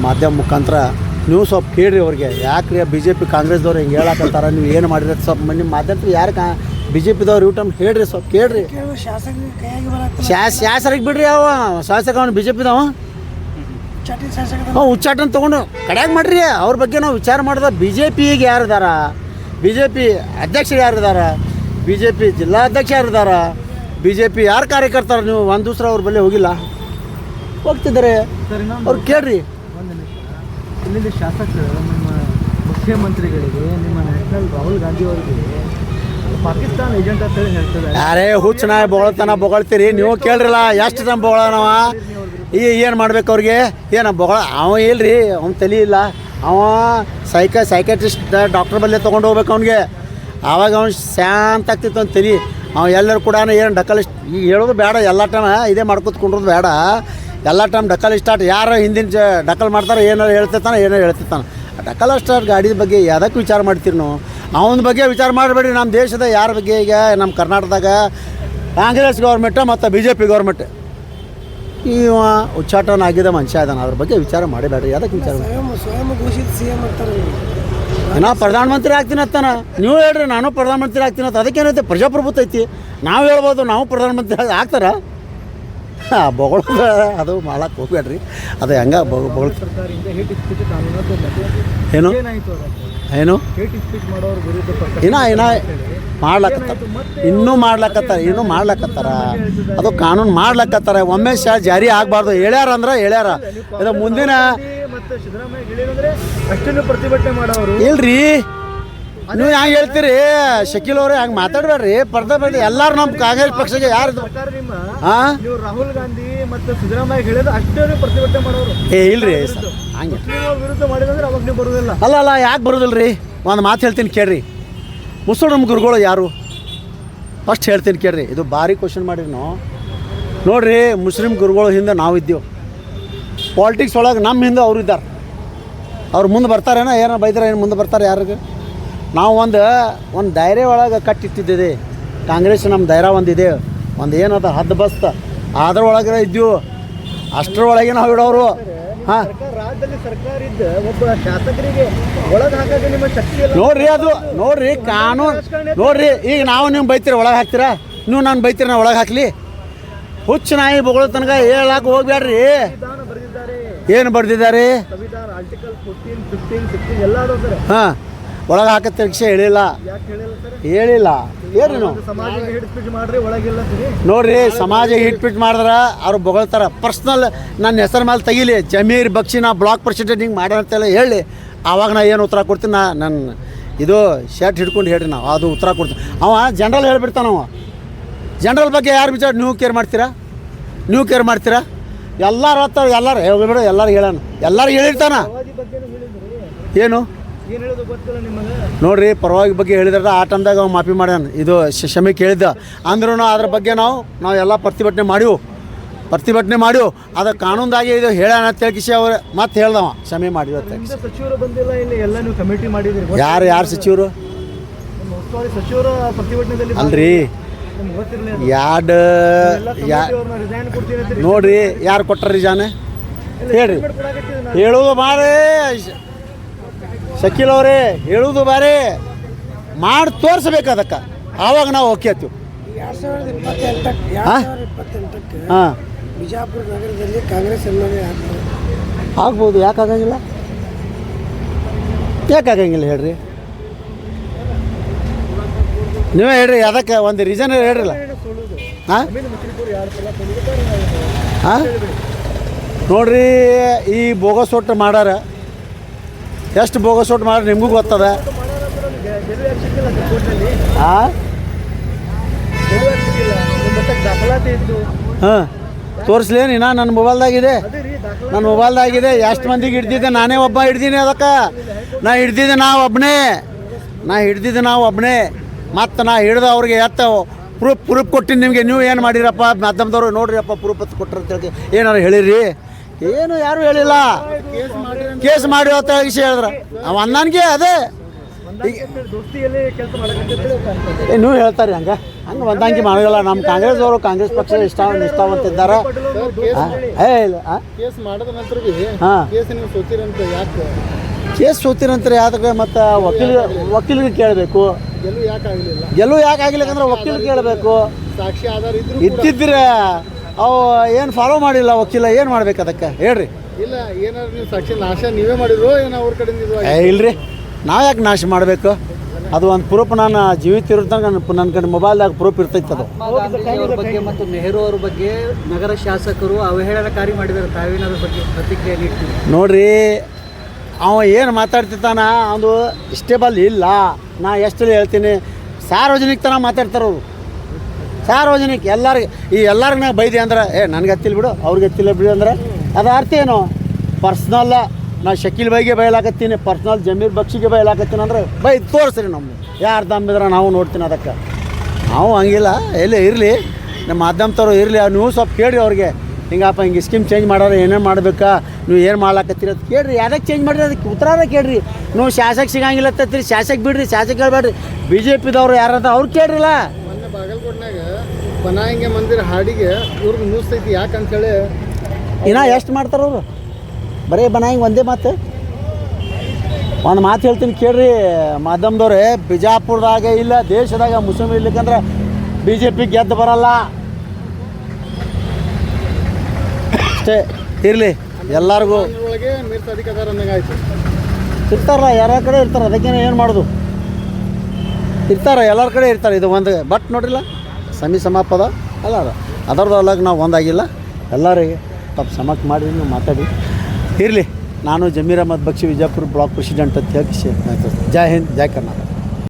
ಮಾಧ್ಯಮ ಮುಖಾಂತರ ನೀವು ಸ್ವಲ್ಪ ಕೇಳಿರಿ ಅವ್ರಿಗೆ, ಯಾಕ್ರಿ ಬಿ ಜೆ ಪಿ ಕಾಂಗ್ರೆಸ್ದವ್ರು ಹಿಂಗೆ ಹೇಳಕತ್ತಾರ, ನೀವು ಏನು ಮಾಡಿದ್ರೆ ಸ್ವಲ್ಪ ನಿಮ್ಮ ಮಾಧ್ಯಮ ಯಾರು ಬಿ ಜೆ ಪಿದವ್ರು ಯೂಟಮ್ ಹೇಳ್ರಿ, ಸ್ವಲ್ಪ ಕೇಳಿರಿ. ಶಾಸರಿಗೆ ಬಿಡ್ರಿ, ಶಾಸಕ ಅವನು ಬಿ ಜೆ ಪಿದವ ಉಚ್ಚಾಟನ ತೊಗೊಂಡು ಕಡ್ಯಾಗ ಮಾಡಿರಿ. ಅವ್ರ ಬಗ್ಗೆ ನಾವು ವಿಚಾರ ಮಾಡಿದ ಬಿ ಜೆ ಪಿಗೆ ಯಾರಿದಾರ, ಬಿ ಜೆ ಪಿ ಅಧ್ಯಕ್ಷರು ಯಾರಿದಾರ, ಬಿ ಜೆ ಪಿ ಜಿಲ್ಲಾಧ್ಯಕ್ಷ ಯಾರಿದಾರ, ಬಿ ಜೆ ಪಿ ಯಾರು ಕಾರ್ಯಕರ್ತಾರ, ನೀವು ಒಂದು ದಿವಸ ಅವ್ರ ಬಳಿ ಹೋಗಿಲ್ಲ, ಹೋಗ್ತಿದ್ದಾರೆ ಅವ್ರು ಕೇಳ್ರಿ. ಇಲ್ಲಿಂದ ಶಾಸಕರು ನಿಮ್ಮ ಮುಖ್ಯಮಂತ್ರಿಗಳಿಗೆ, ನಿಮ್ಮ ನ್ಯಾಷನಲ್ ರಾಹುಲ್ ಗಾಂಧಿ ಅವರಿಗೆ ಪಾಕಿಸ್ತಾನ ಏಜೆಂಟ್ ಅಂತ ಹೇಳಿ ಹೇಳ್ತಾರೆ. ಯಾರೇ ಹುಚ್ಚನ ಬೊಗಳ್ತೀರಿ ನೀವು, ಕೇಳ್ರಿಲ್ಲ ಎಷ್ಟು ಜನ ಬೊಗಳನವ, ಏನು ಮಾಡ್ಬೇಕು ಅವ್ರಿಗೆ, ಏನು ಅವ ಇಲ್ರಿ, ಅವ್ನು ತಲೆ ಇಲ್ಲ, ಅವ ಸೈಕಾಟ್ರಿಸ್ಟ್ ಡಾಕ್ಟರ್ ಬಲ್ಲೇ ತೊಗೊಂಡು ಹೋಗ್ಬೇಕು ಅವ್ನಿಗೆ, ಆವಾಗ ಅವ್ನು ಶಾಂತ ಆಗ್ತಿತ್ತು ಅಂತ ತಲೆ. ಅವ ಎಲ್ಲರೂ ಕೂಡ ಏನು ಡಕ್ಕಲಿಸ್ಟ್ ಈಗ ಹೇಳೋದು ಬೇಡ, ಎಲ್ಲ ಟೈಮ್ ಇದೇ ಮಾಡ್ಕೊತ್ಕೊಂಡ್ರದು ಬೇಡ, ಎಲ್ಲ ಟೈಮ್ ಡಕ್ಕಲ್ ಸ್ಟಾರ್ಟ್ ಯಾರು ಹಿಂದಿನ ಡಕ್ಕಲ್ ಮಾಡ್ತಾರೆ, ಏನಾರು ಹೇಳ್ತಿರ್ತಾನೆ ಏನಾರು ಹೇಳ್ತಿರ್ತಾನೆ. ಡಕ್ಕಲ್ ಸ್ಟಾರ್ಟ್ ಗಾಡಿ ಬಗ್ಗೆ ಯಾವುದಕ್ಕೆ ವಿಚಾರ ಮಾಡ್ತೀರಿ ನೀವು, ಅವನ ಬಗ್ಗೆ ವಿಚಾರ ಮಾಡಬೇಡಿ. ನಮ್ಮ ದೇಶದ ಯಾರ ಬಗ್ಗೆ, ಈಗ ನಮ್ಮ ಕರ್ನಾಟಕದಾಗ ಕಾಂಗ್ರೆಸ್ ಗೌರ್ಮೆಂಟ್ ಮತ್ತು ಬಿ ಜೆ ಪಿ ಗೌರ್ಮೆಂಟ್ ಇವ ಉಚ್ಚಾಟನ ಆಗಿದ್ದ ಮನುಷ್ಯ ಇದ್ದಾನೆ, ಅದ್ರ ಬಗ್ಗೆ ವಿಚಾರ ಮಾಡಬೇಡ್ರಿ. ಅದಕ್ಕೆ ವಿಚಾರ ಸ್ವಯಂ ಘೋಷಿತ ಸಿ ಎಂ ಅಂತಾರೆ. ನಾ ಪ್ರಧಾನಮಂತ್ರಿ ಆಗ್ತೀನಿ ಅಂತಾನ, ನೀವು ಹೇಳ್ರಿ ನಾನು ಪ್ರಧಾನಮಂತ್ರಿ ಆಗ್ತೀನಿ ಅಂತ, ಅದಕ್ಕೇನೈತೆ ಪ್ರಜಾಪ್ರಭುತ್ವ ಐತಿ, ನಾವು ಹೇಳ್ಬೋದು ನಾವು ಪ್ರಧಾನಮಂತ್ರಿ ಆಗ್ತಾರ. ಬೊಗಳೋದು ಅದು ಮಾಡಕ್ಕೆ ಹೋಗ್ಬೇಡ್ರಿ, ಅದು ಹೆಂಗೆ ಬೊಗಳ್ತಾರೆ ಏನು ಏನು ಇನ್ನೂ ಮಾಡ್ಲಕತ್ತಾರ, ಇನ್ನೂ ಮಾಡ್ಲಕತ್ತಾರ, ಅದು ಕಾನೂನು ಮಾಡ್ಲಕತ್ತಾರ. ಒಮ್ಮೆ ಜಾರಿ ಆಗಬಾರ್ದು ಹೇಳ್ಯಾರ ಅಂದ್ರೆ ಹೇಳ್ಯಾರ. ಇದು ಮುಂದಿನ ಇಲ್ರಿ, ನೀವು ಹೆಂಗೆ ಹೇಳ್ತೀರಿ ಶಕೀಲ್ ಅವ್ರೆ, ಹಂಗೆ ಮಾತಾಡ್ಬೇಡ್ರಿ. ಪರ್ದೆ ಎಲ್ಲರೂ ನಮ್ಮ ಕಾಂಗ್ರೆಸ್ ಪಕ್ಷಕ್ಕೆ ಯಾರು ಹಾಂ ರಾಹುಲ್ ಗಾಂಧಿ ಮತ್ತು ಸಿದ್ದರಾಮಯ್ಯ ಹೇಳಿದ್ರೆ ಅಷ್ಟೇ ಪ್ರತಿಭಟನೆ ಮಾಡೋರು. ಇಲ್ರಿ ಹಂಗೆ ವಿರುದ್ಧ ಮಾಡಿದ್ರೆ ಅವಾಗ ನೀವು ಬರೋದಿಲ್ಲ. ಅಲ್ಲ ಯಾಕೆ ಬರೋದಿಲ್ಲ ರೀ, ಒಂದು ಮಾತು ಹೇಳ್ತೀನಿ ಕೇಳ್ರಿ. ಮುಸ್ಲಿಂ ಗುರುಗಳು ಯಾರು ಫಸ್ಟ್ ಹೇಳ್ತೀನಿ ಕೇಳ್ರಿ, ಇದು ಭಾರಿ ಕ್ವಶನ್ ಮಾಡಿರಿ ನಾವು. ನೋಡಿರಿ, ಮುಸ್ಲಿಂ ಗುರುಗಳು ಹಿಂದೆ ನಾವಿದ್ದೀವಿ, ಪಾಲಿಟಿಕ್ಸ್ ಒಳಗೆ ನಮ್ಮ ಹಿಂದೆ ಅವ್ರು ಇದ್ದಾರೆ. ಅವ್ರು ಮುಂದೆ ಬರ್ತಾರೇನೋ, ಏನೋ ಬೈದ್ರೆ ಏನು ಮುಂದೆ ಬರ್ತಾರೆ ಯಾರಿಗೆ? ನಾವು ಒಂದು ದಾಯರೆ ಒಳಗೆ ಕಟ್ಟಿಟ್ಟಿದ್ದೇವೆ. ಕಾಂಗ್ರೆಸ್ ನಮ್ಮ ದಾಯರ ಒಂದಿದೆ, ಒಂದು ಏನದ ಹದ್ದು ಬಸ್ತ ಅದ್ರೊಳಗೆ ಇದ್ದೀವಿ, ಅಷ್ಟರೊಳಗೆ ನಾವು ಇಡೋರು. ಹಾಂ, ರಾಜ್ಯದಲ್ಲಿ ಸರ್ಕಾರ ಇದ್ದ ಒಬ್ಬ ಶಾಸಕರಿಗೆ ಒಳಗೆ ಹಾಕೋದು ನಿಮ್ಮ ಶಕ್ತಿ ಇಲ್ಲ ನೋಡ್ರಿ. ಅದು ನೋಡ್ರಿ ಕಾನೂನು ನೋಡ್ರಿ. ಈಗ ನಾವು ನೀವು ಬೈತೀರ ಒಳಗೆ ಹಾಕ್ತೀರಾ, ನೀವು ನಾನು ಬೈತೀರ ನಾ ಒಳಗೆ ಹಾಕ್ಲಿ? ಹುಚ್ಚು ನಾಯಿ ಬೊಗಳೋ ತನಕ ಹೇಳಕ್ಕೆ ಹೋಗ್ಬೇಡ್ರಿ. ಏನು ಬರೆದಿದ್ದಾರೆ? ಸಂವಿಧಾನ ಆರ್ಟಿಕಲ್ 14, 15, 16 ಎಲ್ಲ ಅದಾವ. ಹಾಂ, ಒಳಗೆ ಹಾಕತ್ತೆ ವಿಷಯ ಹೇಳಿಲ್ಲ, ಹೇಳಿಲ್ಲ. ಏನು ಸಮಾಜಕ್ಕೆ ಹಿಟ್ ಪಿಚ್ ಮಾಡ್ರಿ, ಒಳಗಿಲ್ಲ ನೋಡ್ರಿ. ಸಮಾಜ ಹಿಟ್ ಪಿಟ್ ಮಾಡಿದ್ರೆ ಅವ್ರು ಬೊಗಳ್ತಾರ. ಪರ್ಸ್ನಲ್ ನನ್ನ ಹೆಸರು ಮೇಲೆ ತೆಗಿಲಿ, ಜಮೀರ್ ಬಕ್ಷಿ ನಾ ಬ್ಲಾಕ್ ಪ್ರೆಸಿಡೆಂಟ್ ಹಿಂಗೆ ಮಾಡ್ಯಾರಂತೆಲ್ಲ ಹೇಳಿ, ಆವಾಗ ನಾ ಏನು ಉತ್ತರ ಕೊಡ್ತೀನಿ? ನನ್ನ ಇದು ಶರ್ಟ್ ಹಿಡ್ಕೊಂಡು ಹೇಳ್ರಿ, ನಾವು ಅದು ಉತ್ತರ ಕೊಡ್ತೀನಿ. ಅವ ಜನರಲ್ ಹೇಳ್ಬಿಡ್ತಾನ. ಅವ ಜನರಲ್ ಬಗ್ಗೆ ಯಾರು ವಿಚಾರ ನೀವು ಕೇರ್ ಮಾಡ್ತೀರಾ? ಎಲ್ಲರೂ ಹತ್ತಾರ, ಎಲ್ಲರೂ ಹೇಳ್ಬಿಡು, ಎಲ್ಲರೂ ಹೇಳೋಣ, ಎಲ್ಲರೂ ಹೇಳಿರ್ತಾನ. ಏನು ನೋಡ್ರಿ, ಪರವಾಗಿ ಬಗ್ಗೆ ಹೇಳಿದ್ರೆ ಆ ಟೈಮ್ದಾಗ ಅವ್ನು ಮಾಫಿ ಮಾಡ್ಯಾನ, ಇದು ಕ್ಷಮೆ ಕೇಳಿದ್ದ ಅಂದ್ರೂ ಅದ್ರ ಬಗ್ಗೆ ನಾವು ಎಲ್ಲ ಪ್ರತಿಭಟನೆ ಮಾಡಿವು. ಅದು ಕಾನೂನ್ದಾಗೆ ಇದು ಹೇಳ್ಯಾನ ಅಂತ ಹೇಳ್ಕಿಸಿ ಅವ್ರು ಮತ್ತೆ ಹೇಳ್ದವ ಕ್ಷಮೆ ಮಾಡಿವ. ಸಚಿವರು ಬಂದಿಲ್ಲ, ಇಲ್ಲಿ ಎಲ್ಲ ನೀವು ಕಮಿಟಿ ಮಾಡಿದ್ರಿ. ಯಾರು ಸಚಿವರು? ಸಚಿವರು ಪ್ರತಿಭಟನೆಯಲ್ಲಿ ಅಲ್ರಿ, ನೋಡ್ರಿ ಯಾರು ಕೊಟ್ಟಾರ್ರಿ ಜಾನೆ ಹೇಳ್ರಿ. ಹೇಳೋದು ಬಾರೇ ಶಕೀಲ್ ಅವರೇ, ಹೇಳುವುದು ಬಾರೇ, ಮಾಡಿ ತೋರಿಸ್ಬೇಕು ಅದಕ್ಕೆ, ಆವಾಗ ನಾವು ಓಕೆ ಆಯ್ತೀವಿ. 2028 ಹಾಂ, ಬಿಜಾಪುರ ನಗರದಲ್ಲಿ ಕಾಂಗ್ರೆಸ್ ಎಮ್ಎಲ್ಎ ಆಗ್ಬೋದು. ಯಾಕಾಗಂಗಿಲ್ಲ ಹೇಳ್ರಿ, ನೀವೇ ಹೇಳ್ರಿ. ಅದಕ್ಕೆ ಒಂದು ರೀಸನ್ ಹೇಳ್ರಲ್ಲ. ಹಾಂ ನೋಡ್ರಿ, ಈ ಬೋಗಸ್ ಒಟ್ಟು ಮಾಡ್ಯಾರ, ಎಷ್ಟು ಬೋಗಸ್ ಒಟ್ಟು ಮಾಡ್ಯಾರ ನಿಮಗೂ ಗೊತ್ತದ. ಹಾಂ ಹಾಂ ತೋರಿಸ್ಲೇನಿ, ನನ್ನ ಮೊಬೈಲ್ದಾಗಿದೆ, ಎಷ್ಟು ಮಂದಿಗೆ ಹಿಡ್ದಿದ್ದೆ? ನಾನೇ ಒಬ್ಬ ಹಿಡ್ದೀನಿ. ಅದಕ್ಕೆ ನಾ ಹಿಡ್ದಿದ್ದೆ ನಾವು ಒಬ್ಬನೇ. ಮತ್ತು ನಾ ಹಿಡ್ದು ಅವ್ರಿಗೆ ಪ್ರೂಫ್ ಕೊಟ್ಟಿನಿ ನಿಮಗೆ. ನೀವು ಏನು ಮಾಡಿರಪ್ಪ ಮಾಧ್ಯಮದವ್ರು? ನೋಡ್ರಿ ಅಪ್ಪ ಪ್ರೂಫ್ ಕೊಟ್ಟರು ಅಂತೇಳಿ ಏನಾರು ಹೇಳಿರಿ? ಏನು ಯಾರು ಹೇಳಿಲ್ಲ. ಕೇಸ್ ಮಾಡಿ ಅಂತ ವಿಷಯ ಹೇಳಿದ್ರ ಅವ ಅನ್ನನ್ಗೆ ಅದೇ ದೋಸ್ತಿಯಲ್ಲಿ ಕೆಲಸ ಮಾಡಕ್ಕೆ ನೀವು ಹೇಳ್ತಾರೆ ಹಂಗೆ ಹೊಂದಾಣಿಕೆ ಮಾಡೋಲ್ಲ. ನಮ್ಮ ಕಾಂಗ್ರೆಸ್ ಅವರು ಕಾಂಗ್ರೆಸ್ ಪಕ್ಷ ನಿಷ್ಠಾವಂತಿದ್ದಾರೆ. ಏ ಇಲ್ಲ ಕೇಸ್ ಮಾಡಿದ ನಂತರ ಹಾಂ ಕೇಸ್ ನೀವು ಸೋತಿರಂತ ಯಾಕೆ ಕೇಸ್ ಸೋತಿರಂತಾರೆ ಯಾವ್ದಕ್ಕೆ ಮತ್ತು ವಕೀಲಿಗೆ ಕೇಳಬೇಕು. ಗೆಲುವು ಯಾಕೆ ಆಗಲಿಲ್ಲ ಯಾಕಂದ್ರೆ ವಕೀಲಿಗೆ ಕೇಳಬೇಕು. ಸಾಕ್ಷಿ ಆಧಾರ ಇದ್ದಿದ್ರೆ ಅವು ಏನು ಫಾಲೋ ಮಾಡಿಲ್ಲ ವಕೀಲ ಏನು ಮಾಡ್ಬೇಕು ಅದಕ್ಕೆ ಹೇಳ್ರಿ. ಇಲ್ಲ ಏನಾದ್ರು ನೀವು ಸಾಕ್ಷಿ ನಾಶ ನೀವೇ ಮಾಡಿದ್ರು ಏನೋ ಅವ್ರ ಕಡೆಯಿಂದ ಇಲ್ರಿ, ನಾವು ಯಾಕೆ ನಾಶ ಮಾಡಬೇಕು? ಅದು ಒಂದು ಪ್ರೂಫ್ ನಾನು ಜೀವಿತ ಇರುತ್ತೆ ನನ್ನ ಕಡೆ ಮೊಬೈಲ್ದಾಗ ಪ್ರೂಫ್ ಇರ್ತೈತೆ. ಅದು ಅವ್ರ ಬಗ್ಗೆ ಮತ್ತು ನೆಹರು ಅವ್ರ ಬಗ್ಗೆ ನಗರ ಶಾಸಕರು ಅವಹೇಳನಕಾರಿ ಮಾಡಿದ್ದಾರೆ. ತಾವೇನಾದ್ರ ಬಗ್ಗೆ ಪ್ರತಿಕ್ರಿಯೆ ನೀಡ್ತೀವಿ ನೋಡ್ರಿ. ಅವ ಏನು ಮಾತಾಡ್ತಿರ್ತಾನ ಅದು ಸ್ಟೇಬಲ್ ಇಲ್ಲ. ನಾ ಎಷ್ಟು ಹೇಳ್ತೀನಿ, ಸಾರ್ವಜನಿಕ ತನ ಮಾತಾಡ್ತಾರೆ ಅವರು. ಸಾರ್ವಜನಿಕ ಎಲ್ಲರಿಗೆ ನಾ ಬೈದೆ ಅಂದ್ರೆ ನನಗೆ ಹತ್ತಿಲ್ಲ ಬಿಡು, ಅವ್ರಿಗೆ ಹತ್ತಿಲ್ಲ ಬಿಡು ಅಂದ್ರೆ ಅದು ಅರ್ಥ ಏನು? ಪರ್ಸ್ನಲ್ಲ ನಾ ಶಕೀಲ್ ಬೈಗೆ ಬಯಲಾಕತ್ತೀನಿ, ಪರ್ಸ್ನಲ್ ಜಮೀರ್ ಬಕ್ಷಿಗೆ ಬಯಲಾಕತ್ತೀನಿ ಅಂದ್ರೆ ತೋರಿಸ್ರಿ ನಮ್ಗೆ ಯಾರು ದಮ್ಮಿದ್ರೆ ನಾವು ನೋಡ್ತೀನಿ. ಅದಕ್ಕೆ ನಾವು ಹಂಗಿಲ್ಲ. ಎಲ್ಲಿ ಇರಲಿ ನಮ್ಮ ಮಾಧ್ಯಮದವ್ರು ಇರಲಿ, ನೀವು ಸ್ವಲ್ಪ ಕೇಳಿರಿ ಅವ್ರಿಗೆ. ಹಿಂಗಪ್ಪ ಹಿಂಗೆ ಸ್ಕೀಮ್ ಚೇಂಜ್ ಮಾಡೋರು ಏನೇನು ಮಾಡ್ಬೇಕಾ, ನೀವು ಏನು ಮಾಡ್ಲಾಕತ್ತೀರಿ ಅಂತ ಕೇಳಿರಿ. ಯಾವ್ದಕ್ಕೆ ಚೇಂಜ್ ಮಾಡಿರಿ ಅದಕ್ಕೆ ಉತ್ತರಾರ ಕೇಳಿರಿ. ನೀವು ಶಾಸಕ ಸಿಗಂಗಿಲ್ಲ ತತ್ತೀರಿ, ಶಾಸಕ ಬಿಡ್ರಿ, ಶಾಸಕ ಹೇಳ್ಬೇಡ್ರಿ. BJPದವ್ರು ಯಾರದ ಅವ್ರು ಕೇಳಿರಲ್ಲ. ಮೊನ್ನೆ ಬಾಗಲಕೋಟ್ನಾಗ ಬನಾಂಗೆ ಮಂದಿರ ಹಾಡಿಗೆ ಇವ್ರಿಗೆ ನ್ಯೂಸ್ತೈತಿ ಯಾಕಂತೇಳಿ ಇನ್ನು ಎಷ್ಟು ಮಾಡ್ತಾರೆ ಅವರು? ಬರೀ ಬನಾಂಗೆ ಒಂದೇ ಮಾತು. ಒಂದು ಮಾತು ಹೇಳ್ತೀನಿ ಕೇಳ್ರಿ ಮಾಧ್ಯಮದವ್ರೆ. ಬಿಜಾಪುರದಾಗ ಇಲ್ಲ ದೇಶದಾಗ ಮುಸ್ಲಿಮ್ ಇರ್ಲಿಕ್ಕಂದ್ರೆ BJP ಗೆದ್ದು ಬರಲ್ಲ ಅಷ್ಟೇ. ಇರಲಿ ಎಲ್ಲರಿಗೂ ಒಳಗೆ ಮೀರ್ತ ಅಧಿಕಾರ ಅನ್ನಂಗಾಯ್ತು. ಇರ್ತಾರಲ್ಲ, ಯಾರ ಕಡೆ ಇರ್ತಾರೆ, ಅದಕ್ಕೇನು ಏನು ಮಾಡೋದು? ಇರ್ತಾರೆ, ಎಲ್ಲರ ಕಡೆ ಇರ್ತಾರೆ. ಇದು ಒಂದು ಬಟ್ ನೋಡ್ರಿಲ್ಲ ಸಮಾಪದ ಅಲ್ಲ ಅದರದ್ದು ಅಲ್ಲಾಗ ನಾವು ಒಂದಾಗಿಲ್ಲ. ಎಲ್ಲರಿಗೆ ತಪ್ಪು ಸಮಾಪ್ ಮಾಡಿ ನೀವು ಮಾತಾಡಿ ಇರಲಿ. ನಾನು ಜಮೀರ್ ಅಹಮದ್ ಬಕ್ಷಿ, ವಿಜಯಪುರ ಬ್ಲಾಕ್ ಪ್ರೆಸಿಡೆಂಟ್ ಅಂತ ಹೇಳಿ ಜೈ ಹಿಂದ್, ಜೈ ಕರ್ನಾಟಕ.